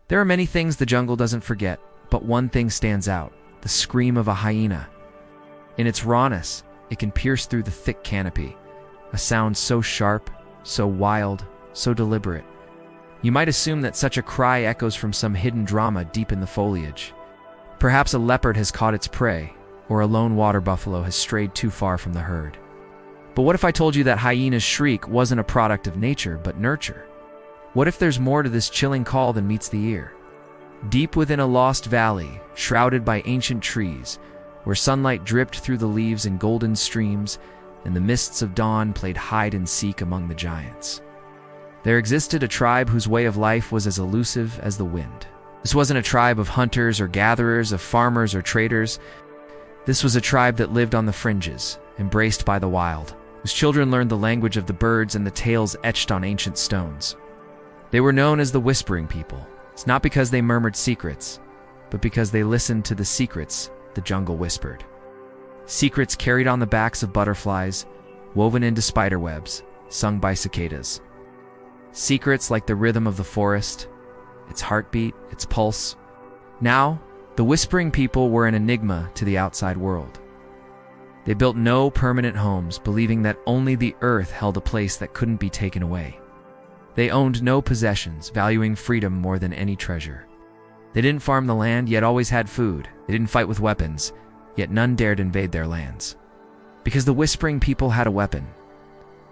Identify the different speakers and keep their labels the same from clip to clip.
Speaker 1: There are many things the jungle doesn't forget, but one thing stands out: the scream of a hyena. In its rawness, it can pierce through the thick canopy, a sound so sharp, so wild, so deliberate. You might assume that such a cry echoes from some hidden drama deep in the foliage. Perhaps a leopard has caught its prey, or a lone water buffalo has strayed too far from the herd. But what if I told you that hyena's shriek wasn't a product of nature, but nurture? What if there's more to this chilling call than meets the ear? Deep within a lost valley, shrouded by ancient trees, where sunlight dripped through the leaves in golden streams, and the mists of dawn played hide and seek among the giants, there existed a tribe whose way of life was as elusive as the wind. This wasn't a tribe of hunters or gatherers, of farmers or traders. This was a tribe that lived on the fringes, embraced by the wild, whose children learned the language of the birds and the tales etched on ancient stones. They were known as the Whispering People. It's not because they murmured secrets, but because they listened to the secrets the jungle whispered. Secrets carried on the backs of butterflies, woven into spiderwebs, sung by cicadas. Secrets like the rhythm of the forest, its heartbeat, its pulse. Now, the Whispering People were an enigma to the outside world. They built no permanent homes, believing that only the earth held a place that couldn't be taken away. They owned no possessions, valuing freedom more than any treasure. They didn't farm the land, yet always had food. They didn't fight with weapons, yet none dared invade their lands. Because the Whispering People had a weapon,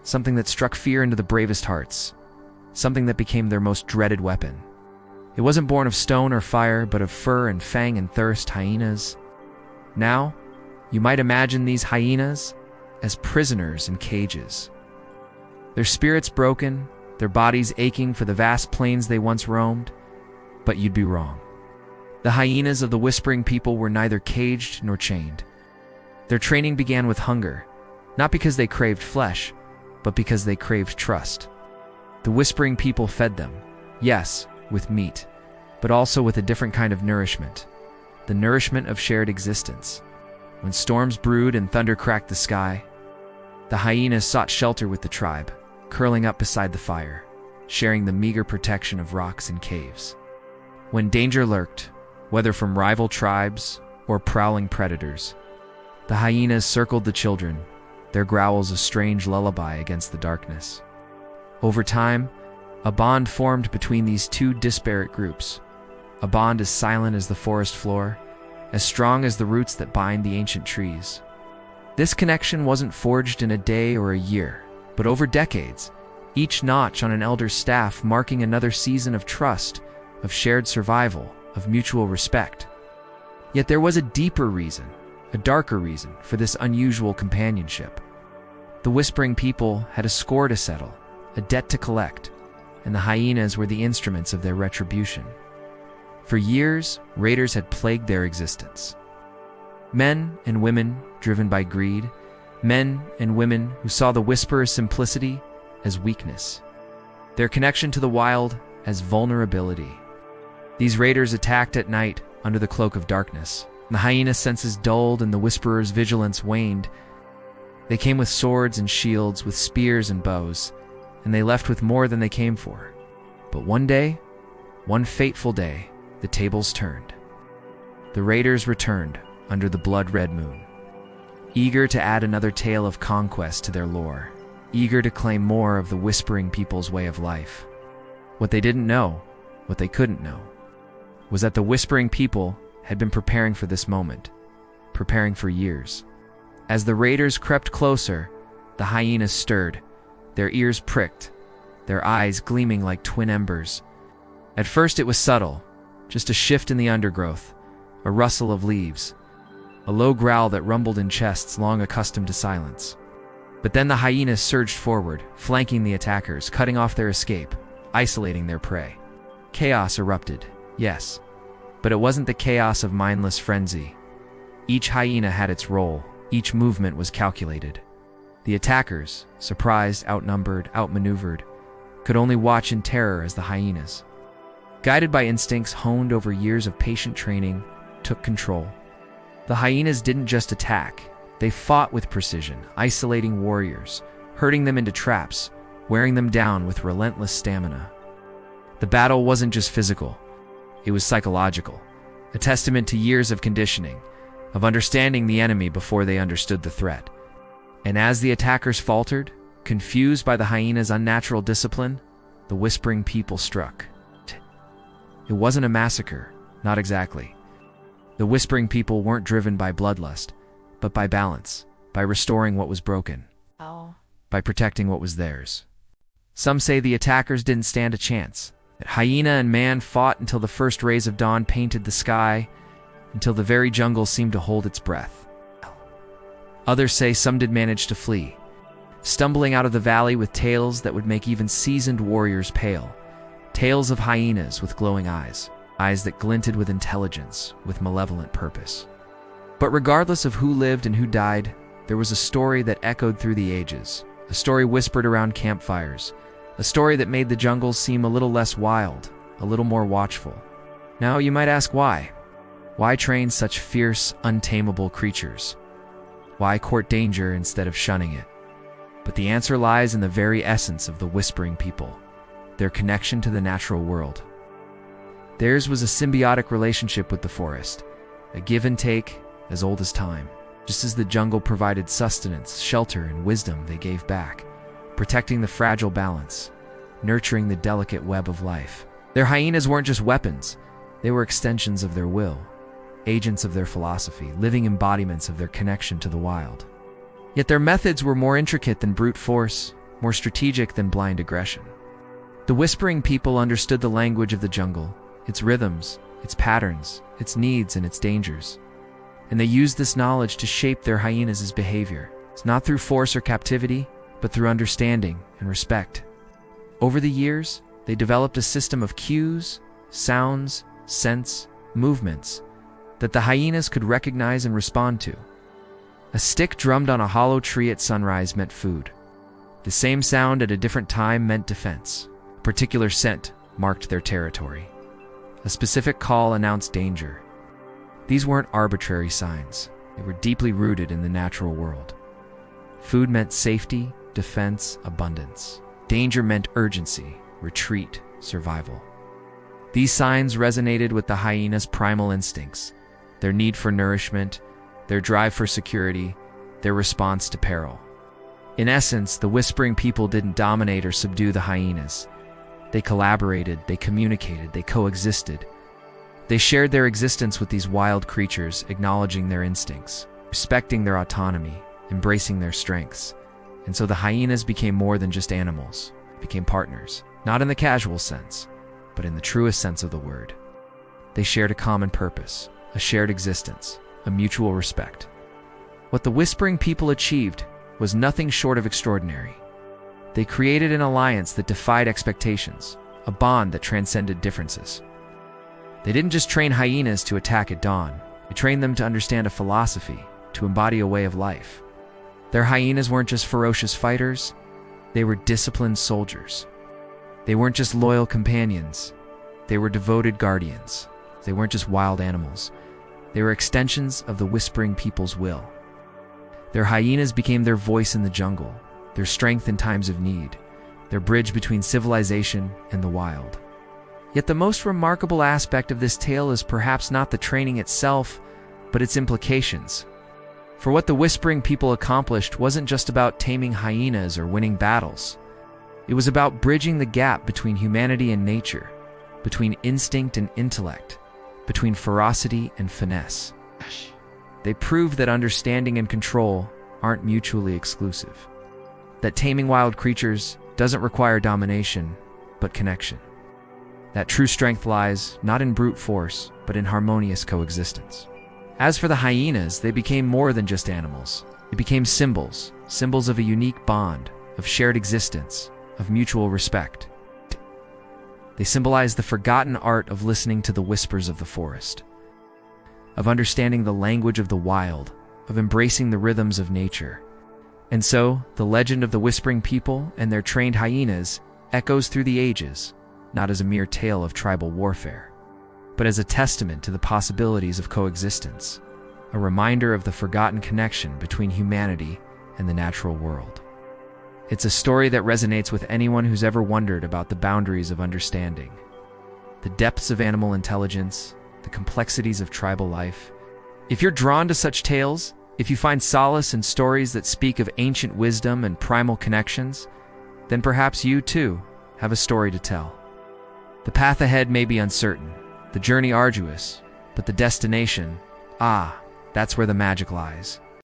Speaker 1: something that struck fear into the bravest hearts, something that became their most dreaded weapon. It wasn't born of stone or fire, but of fur and fang and thirst. Hyenas. Now, you might imagine these hyenas as prisoners in cages. Their spirits broken, their bodies aching for the vast plains they once roamed. But you'd be wrong. The hyenas of the Whispering People were neither caged nor chained. Their training began with hunger, not because they craved flesh, but because they craved trust. The Whispering People fed them, yes, with meat, but also with a different kind of nourishment, the nourishment of shared existence. When storms brewed and thunder cracked the sky, the hyenas sought shelter with the tribe, curling up beside the fire, sharing the meager protection of rocks and caves. When danger lurked, whether from rival tribes or prowling predators, the hyenas circled the children, their growls a strange lullaby against the darkness. Over time, a bond formed between these two disparate groups, a bond as silent as the forest floor, as strong as the roots that bind the ancient trees. This connection wasn't forged in a day or a year, but over decades, each notch on an elder's staff marking another season of trust, of shared survival, of mutual respect. Yet there was a deeper reason, a darker reason, for this unusual companionship. The Whispering People had a score to settle, a debt to collect, and the hyenas were the instruments of their retribution. For years, raiders had plagued their existence. Men and women driven by greed, men and women who saw the Whisperer's simplicity as weakness, their connection to the wild as vulnerability. These raiders attacked at night under the cloak of darkness. The hyena's senses dulled and the Whisperer's vigilance waned. They came with swords and shields, with spears and bows, and they left with more than they came for. But one day, one fateful day, the tables turned. The raiders returned under the blood-red moon, eager to add another tale of conquest to their lore, eager to claim more of the Whispering People's way of life. What they didn't know, what they couldn't know, was that the Whispering People had been preparing for this moment, preparing for years. As the raiders crept closer, the hyenas stirred, their ears pricked, their eyes gleaming like twin embers. At first it was subtle, just a shift in the undergrowth, a rustle of leaves, a low growl that rumbled in chests long accustomed to silence. But then the hyenas surged forward, flanking the attackers, cutting off their escape, isolating their prey. Chaos erupted, yes, but it wasn't the chaos of mindless frenzy. Each hyena had its role, each movement was calculated. The attackers, surprised, outnumbered, outmaneuvered, could only watch in terror as the hyenas, guided by instincts honed over years of patient training, took control. The hyenas didn't just attack, they fought with precision, isolating warriors, herding them into traps, wearing them down with relentless stamina. The battle wasn't just physical, It was psychological, a testament to years of conditioning, of understanding the enemy before they understood the threat. And as the attackers faltered, confused by the hyena's unnatural discipline, the whispering people struck. It wasn't a massacre, not exactly. The whispering people weren't driven by bloodlust, but by balance, by restoring what was broken, by protecting what was theirs. Some say the attackers didn't stand a chance, that hyena and man fought until the first rays of dawn painted the sky, until the very jungle seemed to hold its breath. Others say some did manage to flee, stumbling out of the valley with tales that would make even seasoned warriors pale. Tales of hyenas with glowing eyes, eyes that glinted with intelligence, with malevolent purpose. But regardless of who lived and who died, there was a story that echoed through the ages, a story whispered around campfires, a story that made the jungles seem a little less wild, a little more watchful. Now you might ask why? Why train such fierce, untamable creatures? Why court danger instead of shunning it? But the answer lies in the very essence of the whispering people, their connection to the natural world. Theirs was a symbiotic relationship with the forest, a give and take as old as time. Just as the jungle provided sustenance, shelter, and wisdom, they gave back, protecting the fragile balance, nurturing the delicate web of life. Their hyenas weren't just weapons, they were extensions of their will, agents of their philosophy, living embodiments of their connection to the wild. Yet their methods were more intricate than brute force, more strategic than blind aggression. The whispering people understood the language of the jungle, its rhythms, its patterns, its needs, and its dangers. And they used this knowledge to shape their hyenas' behavior. It's not through force or captivity, but through understanding and respect. Over the years, they developed a system of cues, sounds, scents, movements that the hyenas could recognize and respond to. A stick drummed on a hollow tree at sunrise meant food. The same sound at a different time meant defense. A particular scent marked their territory. A specific call announced danger. These weren't arbitrary signs. They were deeply rooted in the natural world. Food meant safety, defense, abundance. Danger meant urgency, retreat, survival. These signs resonated with the hyena's primal instincts, their need for nourishment, their drive for security, their response to peril. In essence, the whispering people didn't dominate or subdue the hyenas. They collaborated, they communicated, they coexisted. They shared their existence with these wild creatures, acknowledging their instincts, respecting their autonomy, embracing their strengths. And so the hyenas became more than just animals, became partners, not in the casual sense, but in the truest sense of the word. They shared a common purpose, a shared existence, a mutual respect. What the whispering people achieved was nothing short of extraordinary. They created an alliance that defied expectations, a bond that transcended differences. They didn't just train hyenas to attack at dawn. They trained them to understand a philosophy, to embody a way of life. Their hyenas weren't just ferocious fighters, they were disciplined soldiers. They weren't just loyal companions, they were devoted guardians. They weren't just wild animals, they were extensions of the whispering people's will. Their hyenas became their voice in the jungle, their strength in times of need, their bridge between civilization and the wild. Yet the most remarkable aspect of this tale is perhaps not the training itself, but its implications. For what the whispering people accomplished wasn't just about taming hyenas or winning battles. It was about bridging the gap between humanity and nature, between instinct and intellect, between ferocity and finesse. They proved that understanding and control aren't mutually exclusive. That taming wild creatures doesn't require domination, but connection. That true strength lies not in brute force, but in harmonious coexistence. As for the hyenas, they became more than just animals. They became symbols, symbols of a unique bond, of shared existence, of mutual respect. They symbolized the forgotten art of listening to the whispers of the forest, of understanding the language of the wild, of embracing the rhythms of nature. And so, the legend of the whispering people and their trained hyenas echoes through the ages, not as a mere tale of tribal warfare, but as a testament to the possibilities of coexistence, a reminder of the forgotten connection between humanity and the natural world. It's a story that resonates with anyone who's ever wondered about the boundaries of understanding, the depths of animal intelligence, the complexities of tribal life. If you're drawn to such tales, if you find solace in stories that speak of ancient wisdom and primal connections, then perhaps you, too, have a story to tell. The path ahead may be uncertain, the journey arduous, but the destination, that's where the magic lies.